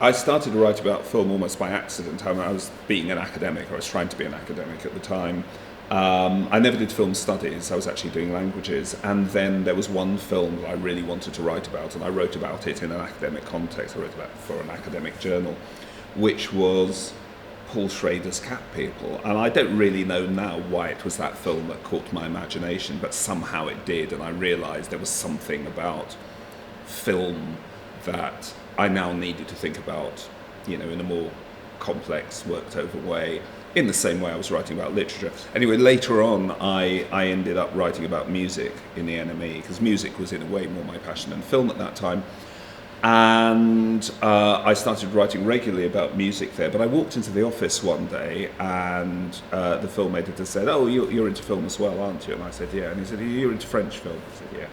I started to write about film almost by accident. I was being an academic, or I was trying to be an academic at the time. I never did film studies, I was actually doing languages, and then there was one film that I really wanted to write about, and I wrote about it in an academic context. I wrote about it for an academic journal, which was Paul Schrader's Cat People. And I don't really know now why it was that film that caught my imagination, but somehow it did, and I realised there was something about film that I now needed to think about, in a more complex, worked over way, in the same way I was writing about literature. Anyway, later on, I ended up writing about music in the NME, because music was in a way more my passion than film at that time. And I started writing regularly about music there. But I walked into the office one day, and the film editor said, "Oh, you're into film as well, aren't you?" And I said, "Yeah." And he said, "You're into French film?" I said, "Yeah."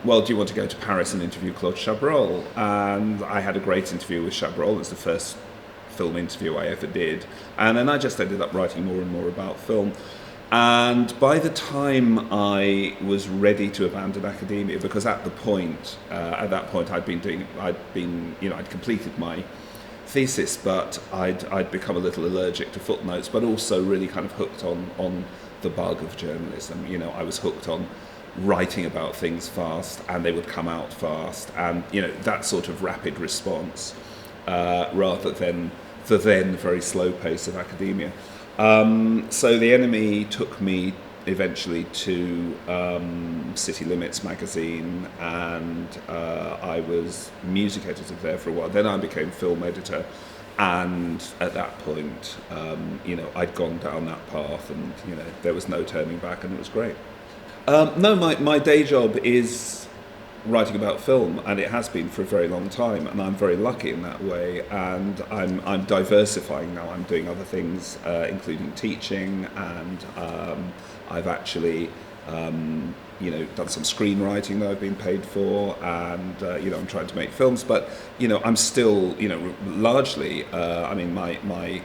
Well, do you want to go to Paris and interview Claude Chabrol? And I had a great interview with Chabrol. It was the first film interview I ever did. And then I just ended up writing more and more about film. And by the time I was ready to abandon academia, because at that point I'd completed my thesis, but I'd become a little allergic to footnotes, but also really kind of hooked on the bug of journalism. I was hooked on writing about things fast, and they would come out fast, and that sort of rapid response, rather than the then very slow pace of academia. So the NME took me eventually to City Limits magazine, and I was music editor there for a while. Then I became film editor, and at that point, I'd gone down that path, and there was no turning back, and it was great. No, my day job is writing about film, and it has been for a very long time, and I'm very lucky in that way, and I'm diversifying now. I'm doing other things, including teaching, and I've actually done some screenwriting that I've been paid for, and I'm trying to make films, but I'm still largely my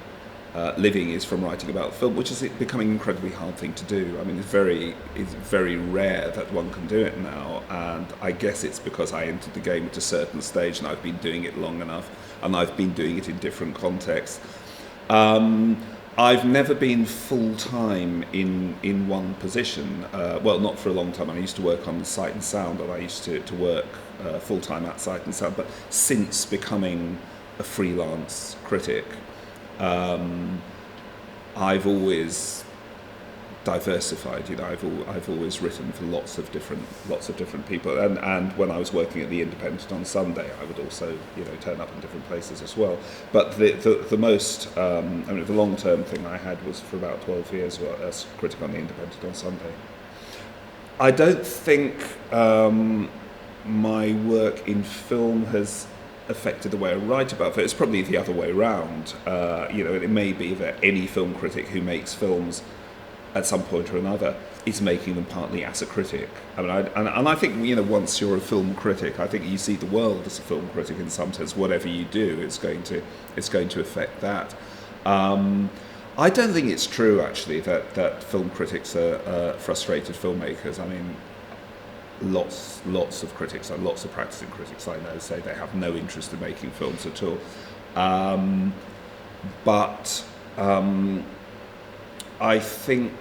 living is from writing about film, which is becoming an incredibly hard thing to do. I mean, it's very rare that one can do it now, and I guess it's because I entered the game at a certain stage, and I've been doing it long enough, and I've been doing it in different contexts. I've never been full-time in one position. Well, not for a long time. I used to work on Sight and Sound, and I used to work full-time at Sight and Sound, but since becoming a freelance critic, I've always diversified. I've always written for lots of different people, and when I was working at the Independent on Sunday, I would also turn up in different places as well. But the most the long-term thing I had was for about 12 years as critic on the Independent on Sunday. I don't think my work in film has affected the way I write about it. It's probably the other way around. It may be that any film critic who makes films at some point or another is making them partly as a critic. I think once you're a film critic, I think you see the world as a film critic in some sense. Whatever you do, it's going to affect that. I don't think it's true actually that film critics are frustrated filmmakers. I mean, lots of critics and lots of practicing critics I know say they have no interest in making films at all. But I think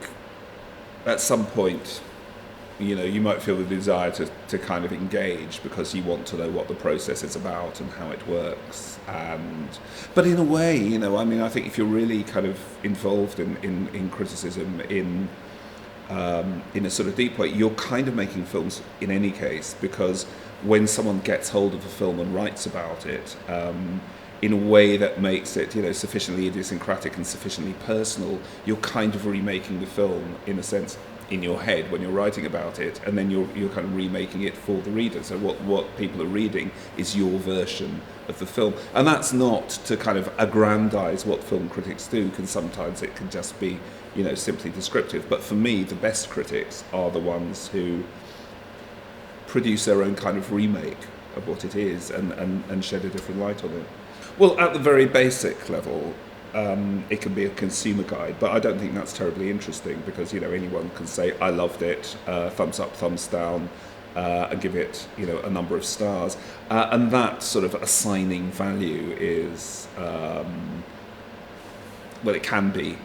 at some point, you might feel the desire to kind of engage because you want to know what the process is about and how it works. But in a way, I think if you're really kind of involved in criticism in a sort of deep way, you're kind of making films in any case, because when someone gets hold of a film and writes about it in a way that makes it sufficiently idiosyncratic and sufficiently personal, you're kind of remaking the film in a sense in your head when you're writing about it, and then you're kind of remaking it for the reader. So what people are reading is your version of the film, and that's not to kind of aggrandize what film critics do, because sometimes it can just be simply descriptive. But for me, the best critics are the ones who produce their own kind of remake of what it is and shed a different light on it. Well, at the very basic level, it can be a consumer guide, but I don't think that's terribly interesting, because anyone can say I loved it, thumbs up, thumbs down, and give it, a number of stars. And that sort of assigning value is, well, it can be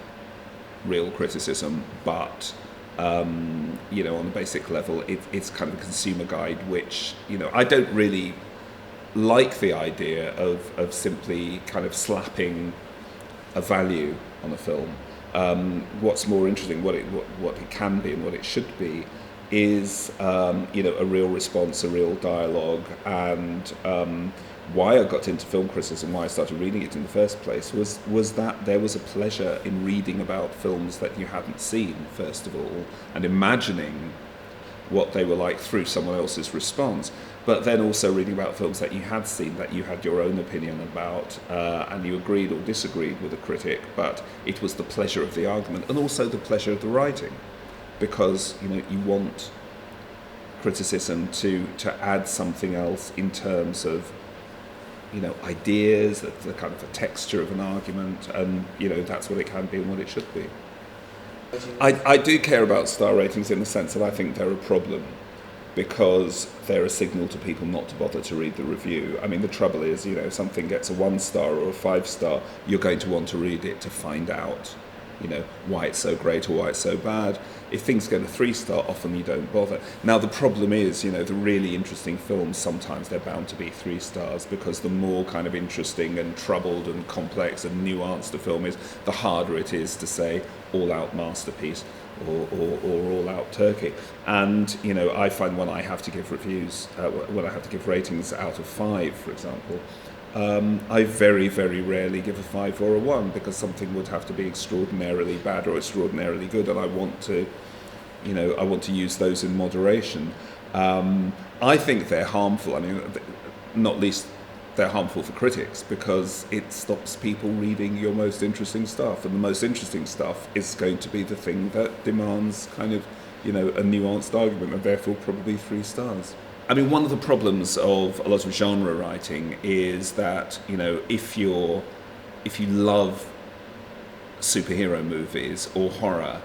real criticism, but on the basic level, it's kind of a consumer guide, which, I don't really like the idea of simply kind of slapping a value on a film. What's more interesting, what it can be and what it should be, is a real response, a real dialogue, and why I got into film criticism, why I started reading it in the first place, was that there was a pleasure in reading about films that you hadn't seen, first of all, and imagining what they were like through someone else's response, but then also reading about films that you had seen, that you had your own opinion about, and you agreed or disagreed with a critic, but it was the pleasure of the argument and also the pleasure of the writing, because you want criticism to add something else in terms of ideas, the kind of the texture of an argument, and that's what it can be and what it should be. I do care about star ratings in the sense that I think they're a problem, because they're a signal to people not to bother to read the review. I mean, the trouble is, if something gets a 1-star or a 5-star, you're going to want to read it to find out, why it's so great or why it's so bad. If things get a 3-star, often you don't bother. Now, the problem is, the really interesting films, sometimes they're bound to be 3 stars, because the more kind of interesting and troubled and complex and nuanced a film is, the harder it is to say all-out masterpiece or all-out turkey. And, I find when I have to give reviews, when I have to give ratings out of 5, for example, I very, very rarely give a 5 or a 1, because something would have to be extraordinarily bad or extraordinarily good, and I want to use those in moderation. I think they're harmful. I mean, not least they're harmful for critics, because it stops people reading your most interesting stuff, and the most interesting stuff is going to be the thing that demands kind of, a nuanced argument, and therefore probably 3 stars. I mean, one of the problems of a lot of genre writing is that, if you love superhero movies or horror,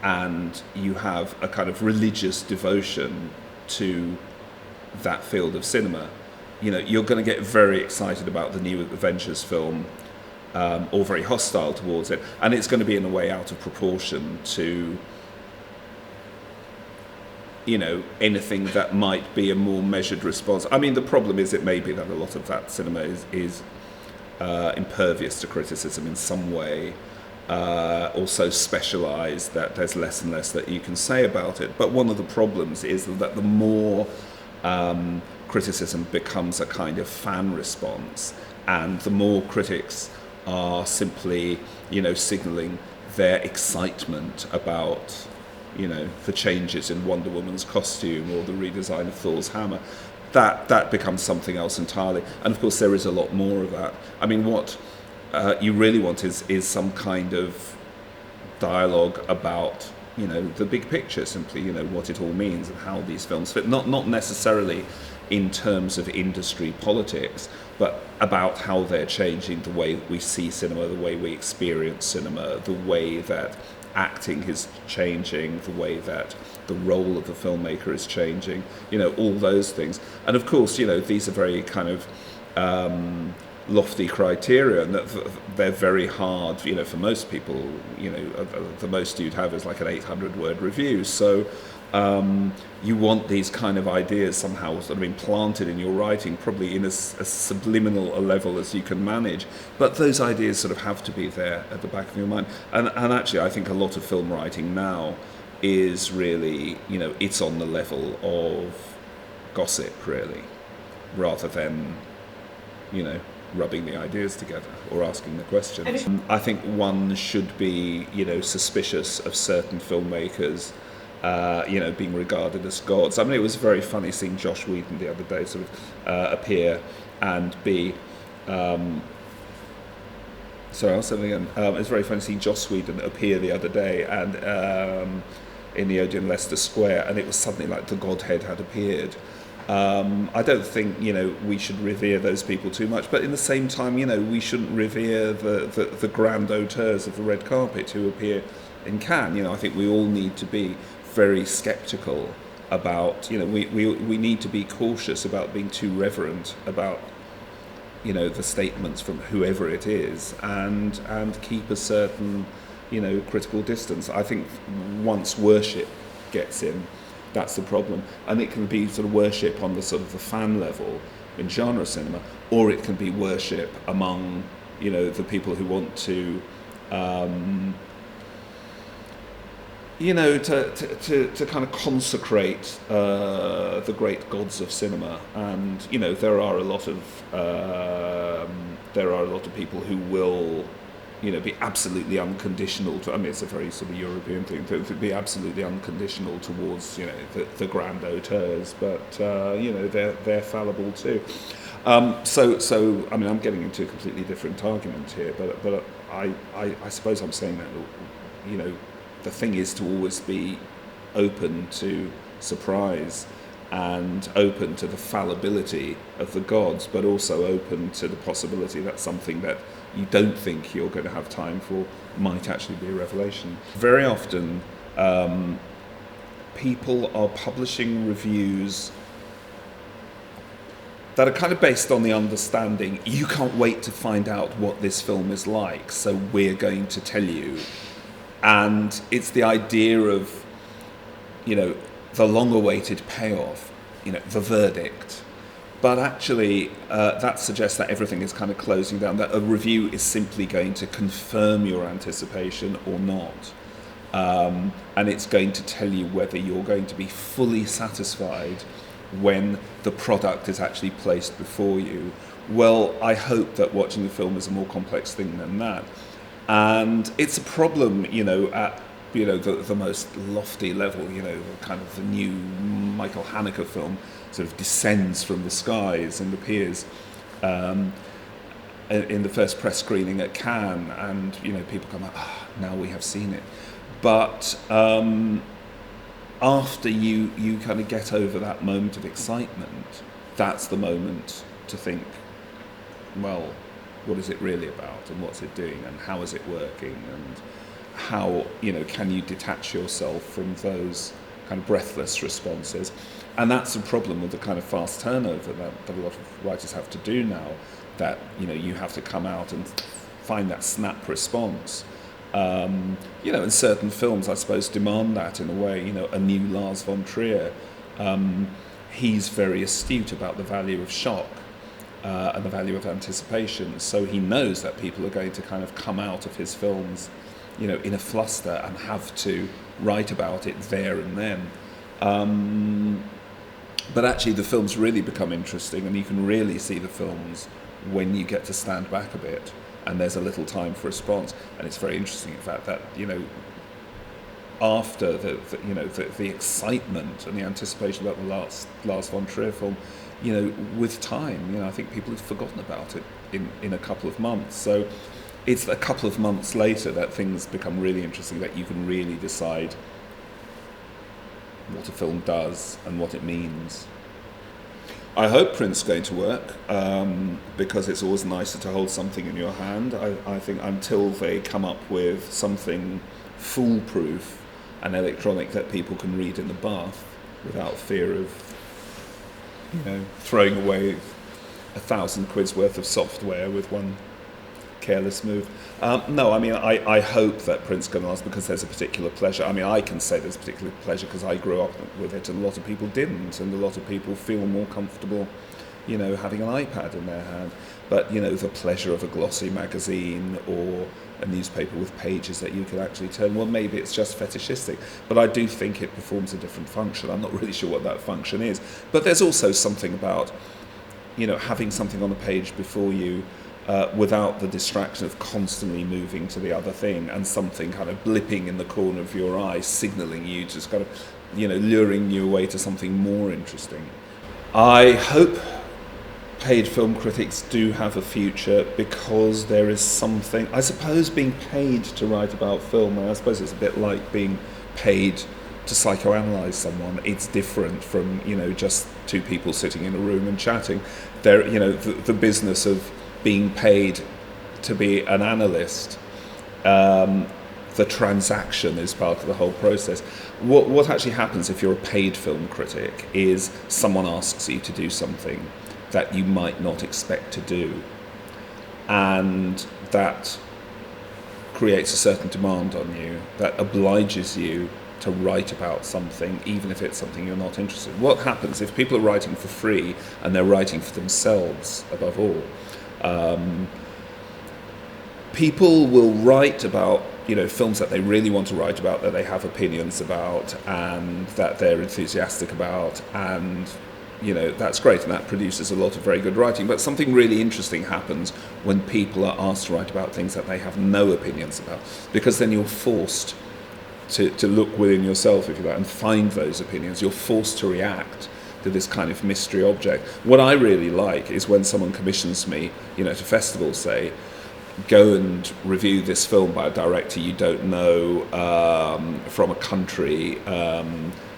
and you have a kind of religious devotion to that field of cinema, you're going to get very excited about the new Avengers film, or very hostile towards it, and it's going to be in a way out of proportion to anything that might be a more measured response. I mean, the problem is, it may be that a lot of that cinema is impervious to criticism in some way, also specialised that there's less and less that you can say about it. But one of the problems is that the more criticism becomes a kind of fan response, and the more critics are simply, signalling their excitement about the changes in Wonder Woman's costume or the redesign of Thor's hammer, that becomes something else entirely. And of course, there is a lot more of that. I mean, what you really want is some kind of dialogue about the big picture, simply what it all means and how these films fit. Not necessarily in terms of industry politics, but about how they're changing the way we see cinema, the way we experience cinema, the way that acting is changing, the way that the role of the filmmaker is changing, all those things. And of course, these are very kind of lofty criteria, and that they're very hard, for most people. The most you'd have is like an 800-word review. So you want these kind of ideas somehow sort of implanted in your writing, probably in as subliminal a level as you can manage. But those ideas sort of have to be there at the back of your mind. And actually, I think a lot of film writing now is really, it's on the level of gossip, really, rather than, rubbing the ideas together or asking the questions. I think one should be, suspicious of certain filmmakers, being regarded as gods. I mean, it was very funny seeing Josh Whedon the other day sort of appear and be... I'll say it again. It was very funny seeing Joss Whedon appear the other day and in the Odeon Leicester Square, and it was suddenly like the Godhead had appeared. I don't think we should revere those people too much, but in the same time, we shouldn't revere the grand auteurs of the red carpet who appear in Cannes. I think we all need to be very sceptical about, we need to be cautious about being too reverent about, the statements from whoever it is, and keep a certain, critical distance. I think once worship gets in, that's the problem. And it can be sort of worship on the sort of the fan level in genre cinema, or it can be worship among, the people who want to, to kind of consecrate the great gods of cinema. And there are a lot of people who will, be absolutely unconditional. It's a very sort of European thing to be absolutely unconditional towards, the grand auteurs, but they're fallible too. So I'm getting into a completely different argument here, but I suppose I'm saying that, the thing is to always be open to surprise and open to the fallibility of the gods, but also open to the possibility that something that you don't think you're going to have time for might actually be a revelation. Very often, people are publishing reviews that are kind of based on the understanding, you can't wait to find out what this film is like, so we're going to tell you. And it's the idea of, the long-awaited payoff, the verdict. But actually, that suggests that everything is kind of closing down, that a review is simply going to confirm your anticipation or not. And it's going to tell you whether you're going to be fully satisfied when the product is actually placed before you. Well, I hope that watching the film is a more complex thing than that. And it's a problem, at the most lofty level, kind of the new Michael Haneke film sort of descends from the skies and appears in the first press screening at Cannes, and people come up, now we have seen it. But after you kind of get over that moment of excitement, that's the moment to think, well, what is it really about, and what's it doing, and how is it working, and how can you detach yourself from those kind of breathless responses. And that's the problem with the kind of fast turnover that a lot of writers have to do now, that you have to come out and find that snap response. And certain films, I suppose, demand that in a way. A new Lars von Trier, he's very astute about the value of shock and the value of anticipation. So he knows that people are going to kind of come out of his films, in a fluster, and have to write about it there and then. But actually, the films really become interesting, and you can really see the films when you get to stand back a bit, and there's a little time for response. And it's very interesting, in fact, that after the excitement and the anticipation about the Lars von Trier film, with time, I think people have forgotten about it in a couple of months. So it's a couple of months later that things become really interesting, that you can really decide what a film does and what it means. I hope print's going to work, because it's always nicer to hold something in your hand. I think until they come up with something foolproof and electronic that people can read in the bath without fear of throwing away 1,000 quid's worth of software with one careless move. I hope that print's going to last, because there's a particular pleasure. I can say there's a particular pleasure because I grew up with it, and a lot of people didn't, and a lot of people feel more comfortable, having an iPad in their hand. But, the pleasure of a glossy magazine or a newspaper with pages that you can actually turn, well, maybe it's just fetishistic, but I do think it performs a different function. I'm not really sure what that function is. But there's also something about, having something on a page before you, without the distraction of constantly moving to the other thing, and something kind of blipping in the corner of your eye, signalling you, just kind of, luring you away to something more interesting. I hope paid film critics do have a future, because there is something, I suppose, being paid to write about film, and I suppose it's a bit like being paid to psychoanalyze someone. It's different from, just two people sitting in a room and chatting. There, the business of being paid to be an analyst the transaction is part of the whole process. What actually happens if you're a paid film critic is someone asks you to do something that you might not expect to do, and that creates a certain demand on you that obliges you to write about something, even if it's something you're not interested in. What happens if people are writing for free and they're writing for themselves above all? People will write about, you know, films that they really want to write about, that they have opinions about and that they're enthusiastic about, and you know, that's great, and that produces a lot of very good writing. But something really interesting happens when people are asked to write about things that they have no opinions about, because then you're forced to look within yourself, if you like, and find those opinions. You're forced to react to this kind of mystery object. What I really like is when someone commissions me, you know, to festivals, say, go and review this film by a director you don't know, from a country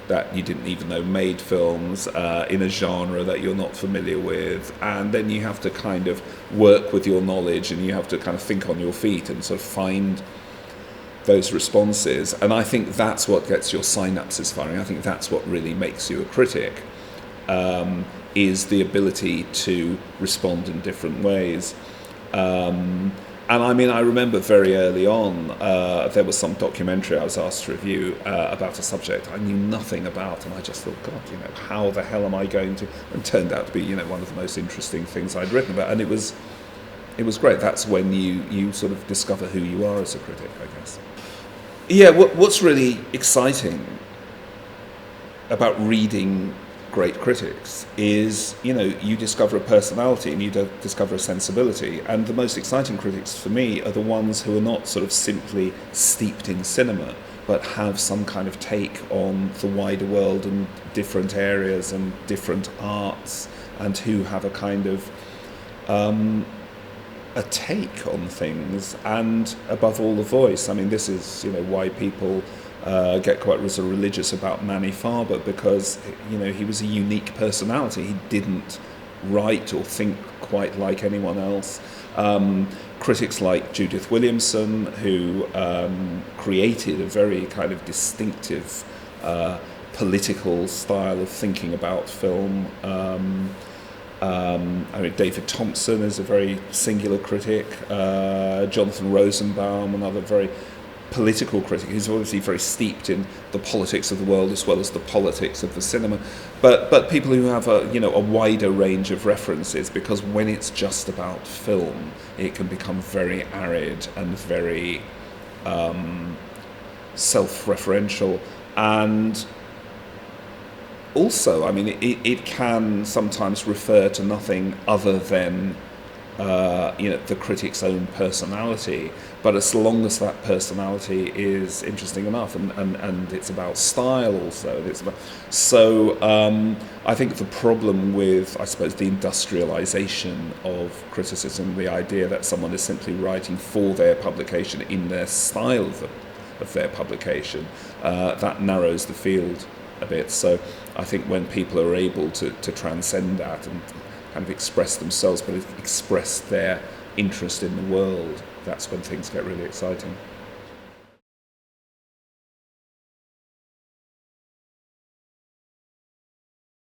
that you didn't even know made films, in a genre that you're not familiar with, and then you have to kind of work with your knowledge, and you have to kind of think on your feet and sort of find those responses. And I think that's what gets your synapses firing. I think that's what really makes you a critic, is the ability to respond in different ways. And I mean, I remember very early on, there was some documentary I was asked to review about a subject I knew nothing about, and I just thought, God, you know, how the hell am I going to? And it turned out to be, you know, one of the most interesting things I'd written about, and it was great. That's when you sort of discover who you are as a critic, I guess. Yeah, what's really exciting about reading great critics is, you know, you discover a personality and you discover a sensibility, and the most exciting critics for me are the ones who are not sort of simply steeped in cinema, but have some kind of take on the wider world and different areas and different arts, and who have a kind of a take on things, and above all, a voice. I mean, this is, you know, why people get quite sort of religious about Manny Farber, because, you know, he was a unique personality. He didn't write or think quite like anyone else. Critics like Judith Williamson, who created a very kind of distinctive political style of thinking about film. I mean, David Thompson is a very singular critic. Jonathan Rosenbaum, another very political critic, who's obviously very steeped in the politics of the world as well as the politics of the cinema. But people who have a, you know, a wider range of references, because when it's just about film, it can become very arid and very self-referential. And also, I mean, it can sometimes refer to nothing other than you know, the critic's own personality. But as long as that personality is interesting enough, and it's about style also. I think the problem with, I suppose, the industrialization of criticism, the idea that someone is simply writing for their publication in their style of their publication, that narrows the field a bit. So I think when people are able to transcend that and kind of express themselves, but express their interest in the world, that's when things get really exciting.